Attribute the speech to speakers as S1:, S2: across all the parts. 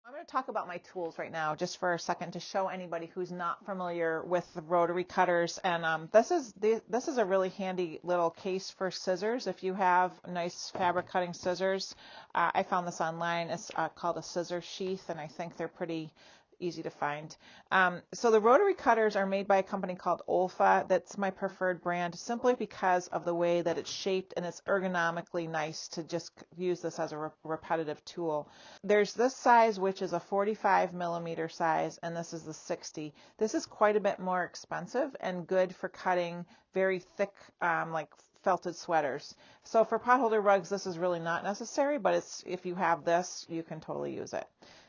S1: I'm going to talk about my tools right now just for a second to show anybody who's not familiar with the rotary cutters. And this is a really handy little case for scissors. If you have nice fabric cutting scissors, I found this online. It's called a scissor sheath, and I think they're pretty easy to find. So the rotary cutters are made by a company called Olfa. That's my preferred brand simply because of the way that it's shaped, and it's ergonomically nice to just use this as a repetitive tool. There's this size, which is a 45 millimeter size, and this is the 60. This is quite a bit more expensive and good for cutting very thick, like felted sweaters. So for potholder rugs, this is really not necessary, but if you have this, you can totally use it.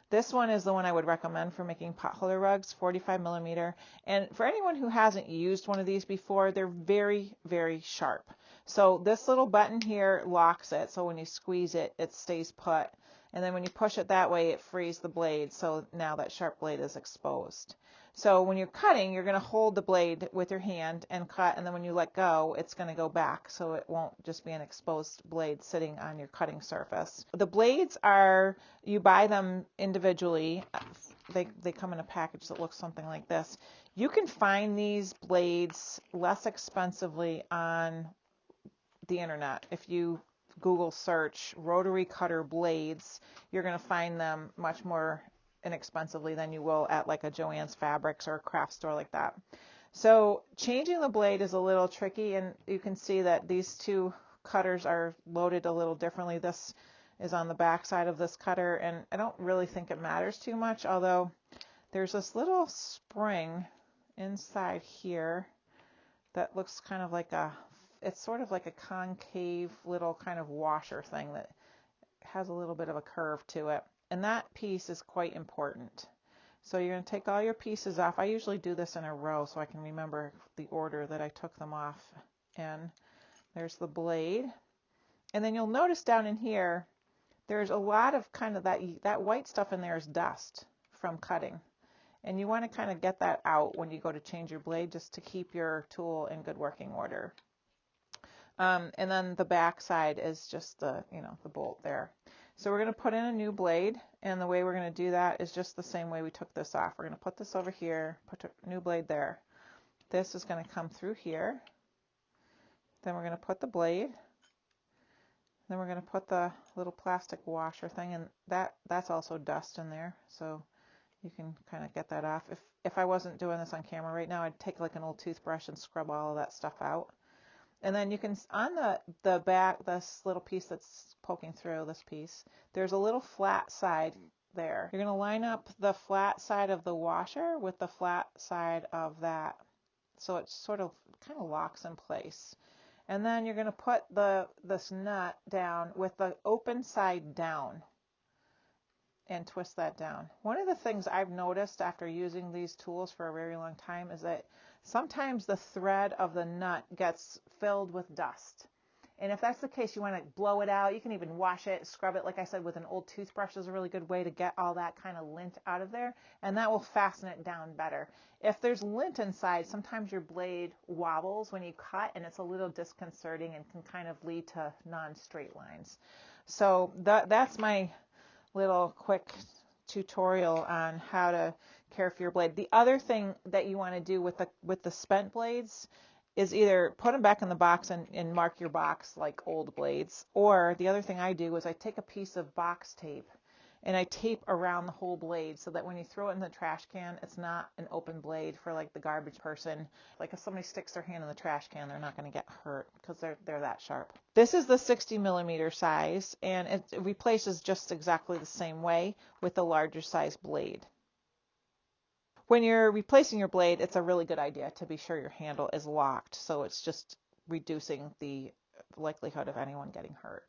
S1: This one is the one I would recommend for making potholder rugs, 45 millimeter. And for anyone who hasn't used one of these before, they're very, very sharp. So this little button here locks it. So when you squeeze it, it stays put. And then when you push it that way, it frees the blade. So now that sharp blade is exposed. So when you're cutting, you're going to hold the blade with your hand and cut. And then when you let go, it's going to go back. So it won't just be an exposed blade sitting on your cutting surface. The blades are, you buy them individually. They come in a package that looks something like this. You can find these blades less expensively on the internet. If you Google search rotary cutter blades, you're going to find them much more inexpensively than you will at like a Joann's Fabrics or a craft store like that. So changing the blade is a little tricky, and you can see that these two cutters are loaded a little differently. This is on the back side of this cutter, and I don't really think it matters too much, although there's this little spring inside here that looks kind of like it's sort of like a concave little kind of washer thing that has a little bit of a curve to it. And that piece is quite important. So you're going to take all your pieces off. I usually do this in a row so I can remember the order that I took them off in. There's the blade. And then you'll notice down in here, there's a lot of kind of that white stuff in there is dust from cutting. And you want to kind of get that out when you go to change your blade just to keep your tool in good working order. And then the back side is just the bolt there. So we're going to put in a new blade, and the way we're going to do that is just the same way we took this off. We're going to put this over here, put a new blade there. This is going to come through here. Then we're going to put the blade. Then we're going to put the little plastic washer thing, and that's also dust in there. So you can kind of get that off. If I wasn't doing this on camera right now, I'd take like an old toothbrush and scrub all of that stuff out. And then you can, on the back, this little piece that's poking through, this piece, there's a little flat side there. You're going to line up the flat side of the washer with the flat side of that. So it sort of kind of locks in place. And then you're going to put this nut down with the open side down and twist that down. One of the things I've noticed after using these tools for a very long time is that sometimes the thread of the nut gets filled with dust. And if that's the case, you want to blow it out. You can even wash it, scrub it. Like I said, with an old toothbrush is a really good way to get all that kind of lint out of there, and that will fasten it down better. If there's lint inside, sometimes your blade wobbles when you cut, and it's a little disconcerting and can kind of lead to non-straight lines. So that's my little quick tutorial on how to care for your blade. The other thing that you want to do with the spent blades is either put them back in the box and mark your box like old blades, or the other thing I do is I take a piece of box tape and I tape around the whole blade so that when you throw it in the trash can, it's not an open blade for like the garbage person. Like if somebody sticks their hand in the trash can, they're not going to get hurt because they're that sharp. This is the 60 millimeter size, and it replaces just exactly the same way with the larger size blade. When you're replacing your blade, it's a really good idea to be sure your handle is locked, so it's just reducing the likelihood of anyone getting hurt.